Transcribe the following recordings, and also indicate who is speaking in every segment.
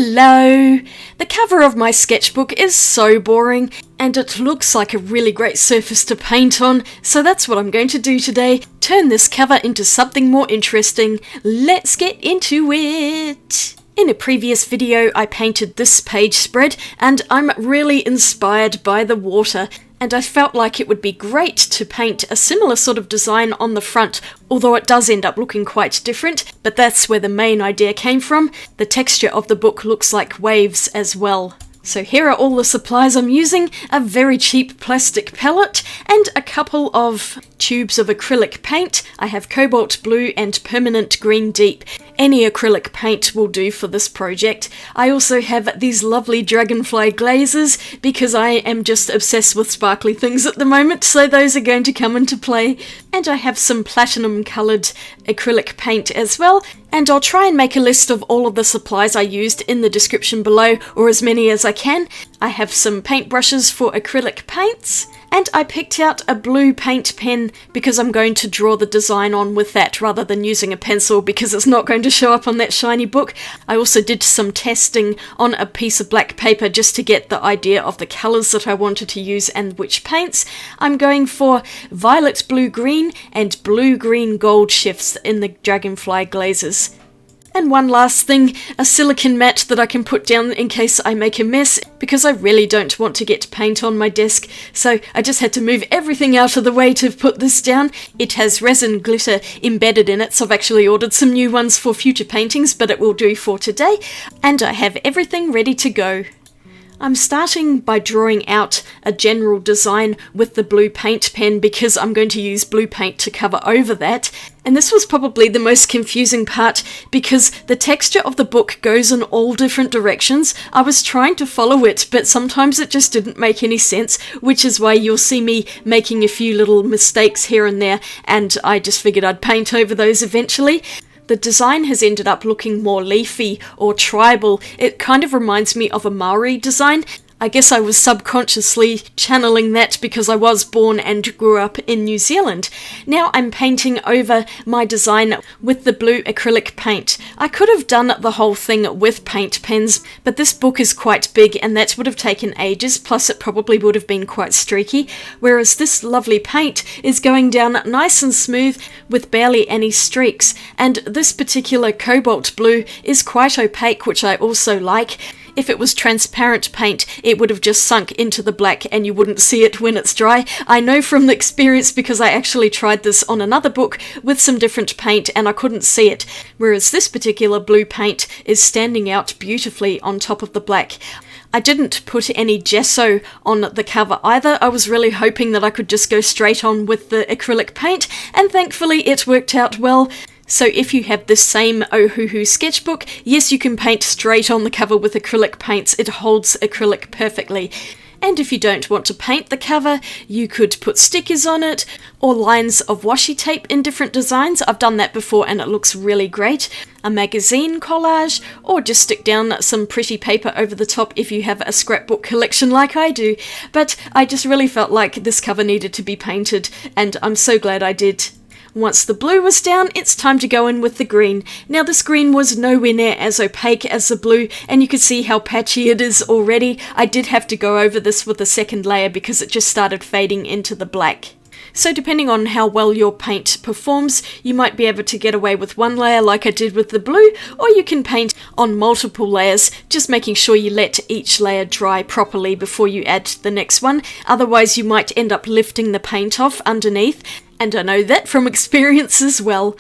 Speaker 1: Hello! The cover of my sketchbook is so boring, and it looks like a really great surface to paint on, so that's what I'm going to do today. Turn this cover into something more interesting. Let's get into it! In a previous video, I painted this page spread, and I'm really inspired by the water. And I felt like it would be great to paint a similar sort of design on the front, although it does end up looking quite different, but that's where the main idea came from. The texture of the book looks like waves as well. So here are all the supplies I'm using: a very cheap plastic palette and a couple of tubes of acrylic paint. I have cobalt blue and permanent green deep. Any acrylic paint will do for this project. I also have these lovely Dragonfly glazes because I am just obsessed with sparkly things at the moment, so those are going to come into play. And I have some platinum coloured acrylic paint as well. And I'll try and make a list of all of the supplies I used in the description below, or as many as I can. I have some paintbrushes for acrylic paints, and I picked out a blue paint pen because I'm going to draw the design on with that rather than using a pencil because it's not going to show up on that shiny book. I also did some testing on a piece of black paper just to get the idea of the colours that I wanted to use and which paints. I'm going for violet blue green and blue green gold shifts in the Dragonfly glazes. And one last thing, a silicone mat that I can put down in case I make a mess, because I really don't want to get paint on my desk, so I just had to move everything out of the way to put this down. It has resin glitter embedded in it, so I've actually ordered some new ones for future paintings, but it will do for today, and I have everything ready to go. I'm starting by drawing out a general design with the blue paint pen because I'm going to use blue paint to cover over that. And this was probably the most confusing part because the texture of the book goes in all different directions. I was trying to follow it, but sometimes it just didn't make any sense, which is why you'll see me making a few little mistakes here and there, and I just figured I'd paint over those eventually. The design has ended up looking more leafy or tribal. It kind of reminds me of a Maori design. I guess I was subconsciously channeling that because I was born and grew up in New Zealand. Now I'm painting over my design with the blue acrylic paint. I could have done the whole thing with paint pens, but this book is quite big and that would have taken ages, plus it probably would have been quite streaky, whereas this lovely paint is going down nice and smooth with barely any streaks, and this particular cobalt blue is quite opaque, which I also like. If it was transparent paint, it would have just sunk into the black and you wouldn't see it when it's dry. I know from the experience because I actually tried this on another book with some different paint and I couldn't see it, whereas this particular blue paint is standing out beautifully on top of the black. I didn't put any gesso on the cover either. I was really hoping that I could just go straight on with the acrylic paint, and thankfully it worked out well. So if you have this same Ohuhu sketchbook, yes, you can paint straight on the cover with acrylic paints. It holds acrylic perfectly. And if you don't want to paint the cover, you could put stickers on it or lines of washi tape in different designs. I've done that before and it looks really great. A magazine collage, or just stick down some pretty paper over the top if you have a scrapbook collection like I do. But I just really felt like this cover needed to be painted, and I'm so glad I did. Once the blue was down, it's time to go in with the green. Now this green was nowhere near as opaque as the blue, and you can see how patchy it is already. I did have to go over this with a second layer because it just started fading into the black. So depending on how well your paint performs, you might be able to get away with one layer like I did with the blue, or you can paint on multiple layers, just making sure you let each layer dry properly before you add the next one. Otherwise you might end up lifting the paint off underneath, and I know that from experience as well.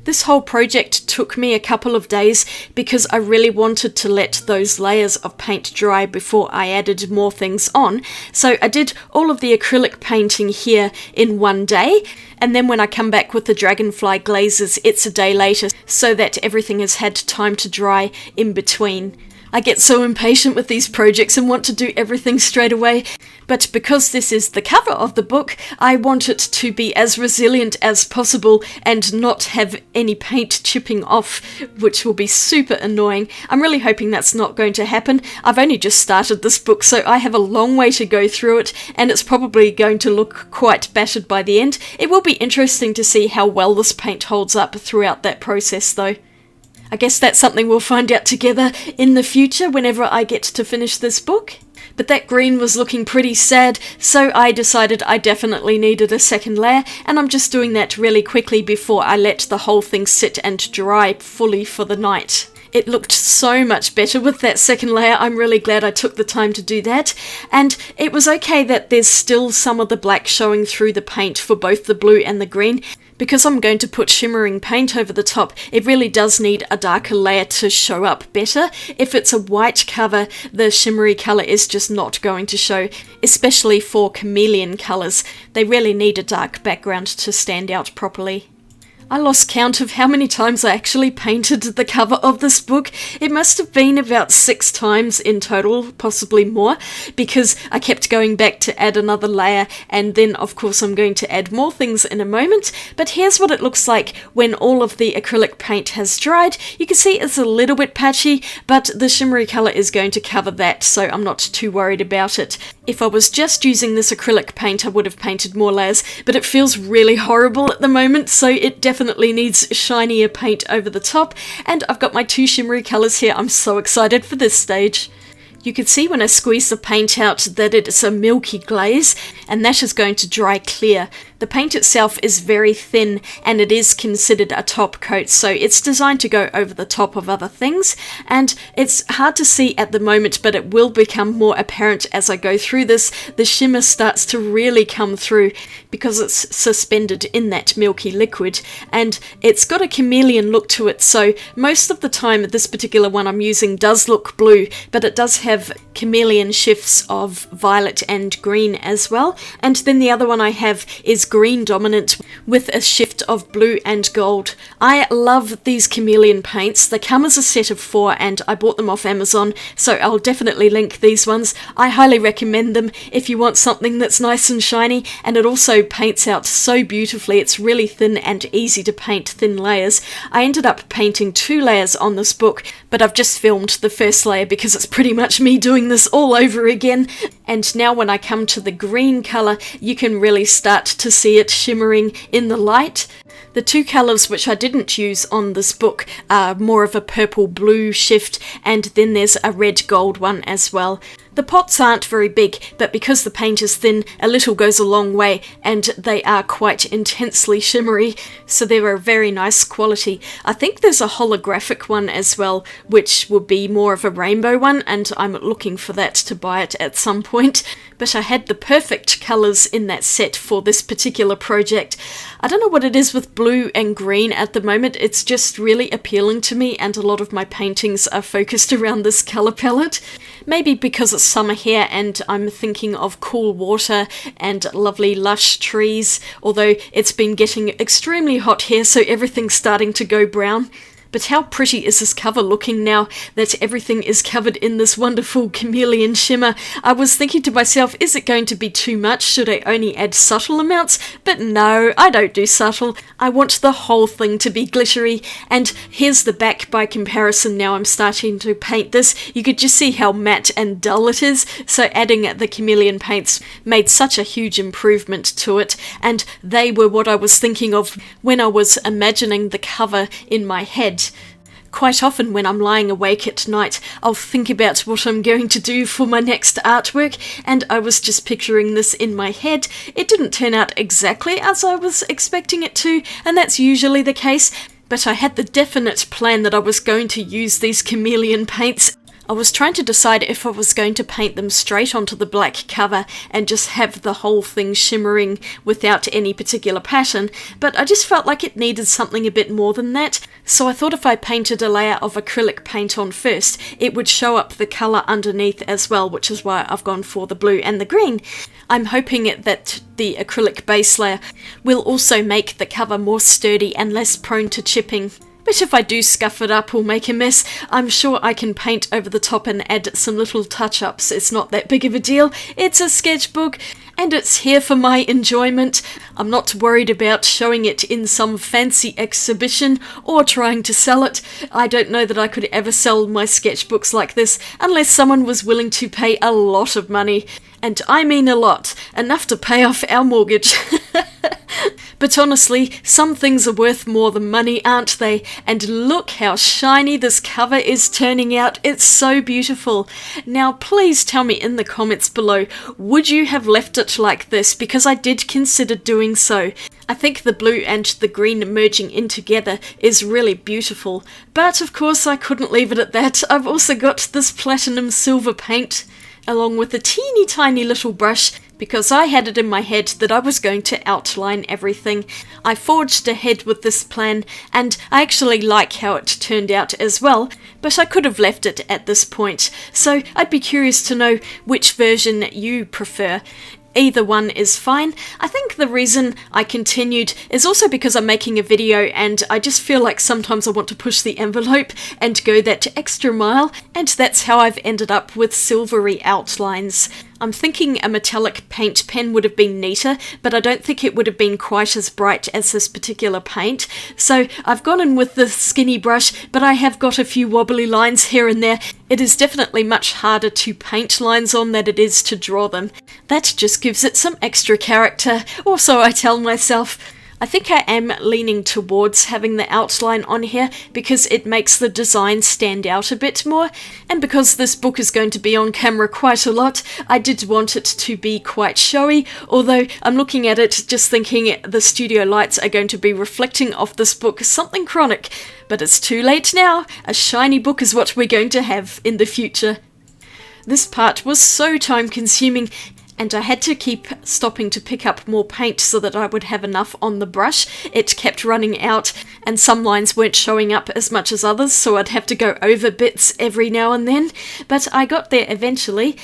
Speaker 1: This whole project took me a couple of days because I really wanted to let those layers of paint dry before I added more things on. So I did all of the acrylic painting here in one day, and then when I come back with the Dragonfly glazes, it's a day later so that everything has had time to dry in between. I get so impatient with these projects and want to do everything straight away, but because this is the cover of the book, I want it to be as resilient as possible and not have any paint chipping off, which will be super annoying. I'm really hoping that's not going to happen. I've only just started this book, so I have a long way to go through it, and it's probably going to look quite battered by the end. It will be interesting to see how well this paint holds up throughout that process though. I guess that's something we'll find out together in the future whenever I get to finish this book. But that green was looking pretty sad, so I decided I definitely needed a second layer, and I'm just doing that really quickly before I let the whole thing sit and dry fully for the night. It looked so much better with that second layer. I'm really glad I took the time to do that. And it was okay that there's still some of the black showing through the paint for both the blue and the green. Because I'm going to put shimmering paint over the top, it really does need a darker layer to show up better. If it's a white cover, the shimmery colour is just not going to show, especially for chameleon colours. They really need a dark background to stand out properly. I lost count of how many times I actually painted the cover of this book. It must have been about 6 times in total, possibly more, because I kept going back to add another layer, and then of course I'm going to add more things in a moment. But here's what it looks like when all of the acrylic paint has dried. You can see it's a little bit patchy, but the shimmery colour is going to cover that, so I'm not too worried about it. If I was just using this acrylic paint, I would have painted more layers, but it feels really horrible at the moment, so it definitely needs shinier paint over the top. And I've got my 2 shimmery colours here. I'm so excited for this stage. You can see when I squeeze the paint out that it's a milky glaze, and that is going to dry clear. The paint itself is very thin, and it is considered a top coat, so it's designed to go over the top of other things, and it's hard to see at the moment, but it will become more apparent as I go through this. The shimmer starts to really come through because it's suspended in that milky liquid, and it's got a chameleon look to it, so most of the time this particular one I'm using does look blue, but it does have chameleon shifts of violet and green as well. And then the other one I have is green dominant with a shift of blue and gold. I love these chameleon paints. They come as a set of 4 and I bought them off Amazon, so I'll definitely link these ones. I highly recommend them if you want something that's nice and shiny, and it also paints out so beautifully. It's really thin and easy to paint thin layers. I ended up painting 2 layers on this book, but I've just filmed the first layer because it's pretty much me doing this all over again. And now when I come to the green colour, you can really start to see it shimmering in the light. The 2 colours which I didn't use on this book are more of a purple-blue shift, and then there's a red-gold one as well. The pots aren't very big, but because the paint is thin, a little goes a long way, and they are quite intensely shimmery, so they're a very nice quality. I think there's a holographic one as well, which will be more of a rainbow one, and I'm looking for that to buy it at some point. But I had the perfect colours in that set for this particular project. I don't know what it is with blue and green at the moment, it's just really appealing to me, and a lot of my paintings are focused around this colour palette. Maybe because it's summer here and I'm thinking of cool water and lovely lush trees, although it's been getting extremely hot here, so everything's starting to go brown. But how pretty is this cover looking now that everything is covered in this wonderful chameleon shimmer? I was thinking to myself, is it going to be too much? Should I only add subtle amounts? But no, I don't do subtle. I want the whole thing to be glittery. And here's the back by comparison. Now I'm starting to paint this. You could just see how matte and dull it is. So adding the chameleon paints made such a huge improvement to it. And they were what I was thinking of when I was imagining the cover in my head. Quite often when I'm lying awake at night, I'll think about what I'm going to do for my next artwork, and I was just picturing this in my head. It didn't turn out exactly as I was expecting it to, and that's usually the case, but I had the definite plan that I was going to use these chameleon paints. I was trying to decide if I was going to paint them straight onto the black cover and just have the whole thing shimmering without any particular pattern, but I just felt like it needed something a bit more than that, so I thought if I painted a layer of acrylic paint on first, it would show up the colour underneath as well, which is why I've gone for the blue and the green. I'm hoping that the acrylic base layer will also make the cover more sturdy and less prone to chipping. But if I do scuff it up or make a mess, I'm sure I can paint over the top and add some little touch-ups. It's not that big of a deal. It's a sketchbook, and it's here for my enjoyment. I'm not worried about showing it in some fancy exhibition or trying to sell it. I don't know that I could ever sell my sketchbooks like this unless someone was willing to pay a lot of money. And I mean a lot. Enough to pay off our mortgage. But honestly, some things are worth more than money, aren't they? And look how shiny this cover is turning out. It's so beautiful. Now, please tell me in the comments below, would you have left it like this? Because I did consider doing so. I think the blue and the green merging in together is really beautiful. But of course, I couldn't leave it at that. I've also got this platinum silver paint, along with a teeny tiny little brush, because I had it in my head that I was going to outline everything. I forged ahead with this plan, and I actually like how it turned out as well, but I could have left it at this point. So I'd be curious to know which version you prefer. Either one is fine. I think the reason I continued is also because I'm making a video and I just feel like sometimes I want to push the envelope and go that extra mile, and that's how I've ended up with silvery outlines. I'm thinking a metallic paint pen would have been neater, but I don't think it would have been quite as bright as this particular paint. So I've gone in with the skinny brush, but I have got a few wobbly lines here and there. It is definitely much harder to paint lines on than it is to draw them. That just gives it some extra character, or so I tell myself. I think I am leaning towards having the outline on here because it makes the design stand out a bit more, and because this book is going to be on camera quite a lot, I did want it to be quite showy, although I'm looking at it just thinking the studio lights are going to be reflecting off this book something chronic, but it's too late now. A shiny book is what we're going to have in the future. This part was so time consuming, and I had to keep stopping to pick up more paint so that I would have enough on the brush. It kept running out, and some lines weren't showing up as much as others, so I'd have to go over bits every now and then. But I got there eventually,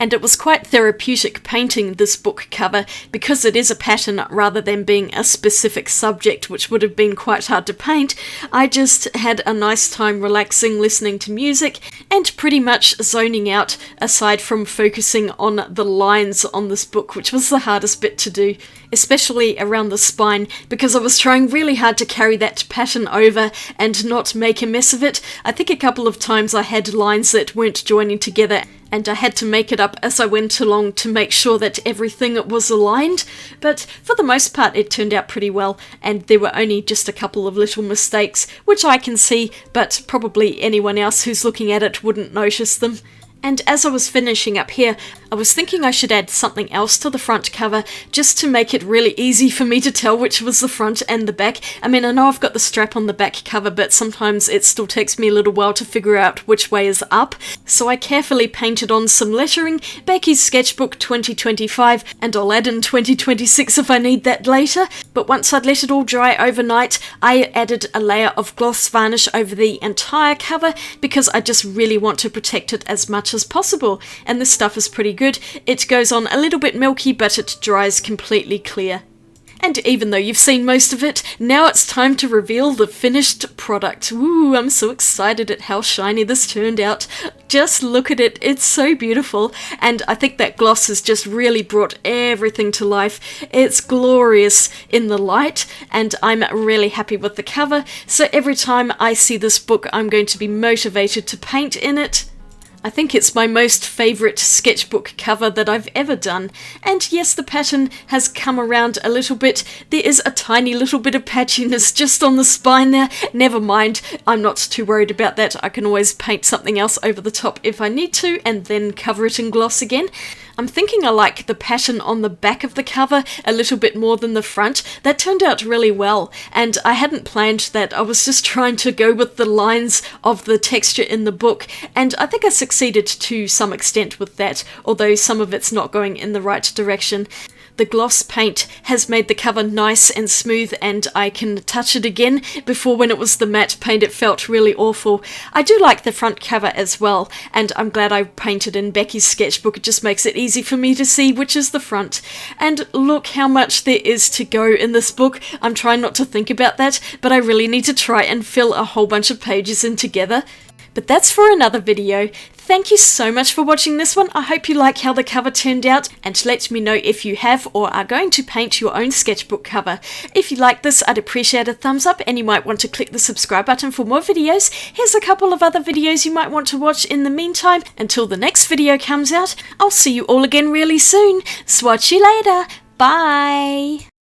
Speaker 1: and it was quite therapeutic painting this book cover because it is a pattern rather than being a specific subject, which would have been quite hard to paint. I just had a nice time relaxing, listening to music, and pretty much zoning out, aside from focusing on the lines on this book, which was the hardest bit to do, especially around the spine, because I was trying really hard to carry that pattern over and not make a mess of it. I think a couple of times I had lines that weren't joining together, and I had to make it up as I went along to make sure that everything was aligned, but for the most part it turned out pretty well, and there were only just a couple of little mistakes, which I can see, but probably anyone else who's looking at it wouldn't notice them. And as I was finishing up here, I was thinking I should add something else to the front cover, just to make it really easy for me to tell which was the front and the back. I mean, I know I've got the strap on the back cover, but sometimes it still takes me a little while to figure out which way is up. So I carefully painted on some lettering, Becky's Sketchbook 2025, and I'll add in 2026 if I need that later. But once I'd let it all dry overnight, I added a layer of gloss varnish over the entire cover because I just really want to protect it as much as possible, and this stuff is pretty good. It goes on a little bit milky, but it dries completely clear. And even though you've seen most of it, now it's time to reveal the finished product. Ooh, I'm so excited at how shiny this turned out. Just look at it, it's so beautiful, and I think that gloss has just really brought everything to life. It's glorious in the light, and I'm really happy with the cover, so every time I see this book I'm going to be motivated to paint in it. I think it's my most favourite sketchbook cover that I've ever done, and yes, the pattern has come around a little bit. There is a tiny little bit of patchiness just on the spine there. Never mind, I'm not too worried about that. I can always paint something else over the top if I need to, and then cover it in gloss again. I'm thinking I like the pattern on the back of the cover a little bit more than the front. That turned out really well, and I hadn't planned that. I was just trying to go with the lines of the texture in the book, and I think I succeeded to some extent with that, although some of it's not going in the right direction. The gloss paint has made the cover nice and smooth, and I can touch it again. Before, when it was the matte paint, it felt really awful. I do like the front cover as well, and I'm glad I painted in Becky's sketchbook. It just makes it easy for me to see which is the front. And look how much there is to go in this book. I'm trying not to think about that, but I really need to try and fill a whole bunch of pages in together. But that's for another video. Thank you so much for watching this one. I hope you like how the cover turned out, and let me know if you have or are going to paint your own sketchbook cover. If you like this, I'd appreciate a thumbs up, and you might want to click the subscribe button for more videos. Here's a couple of other videos you might want to watch in the meantime. Until the next video comes out, I'll see you all again really soon. Swatch you later. Bye!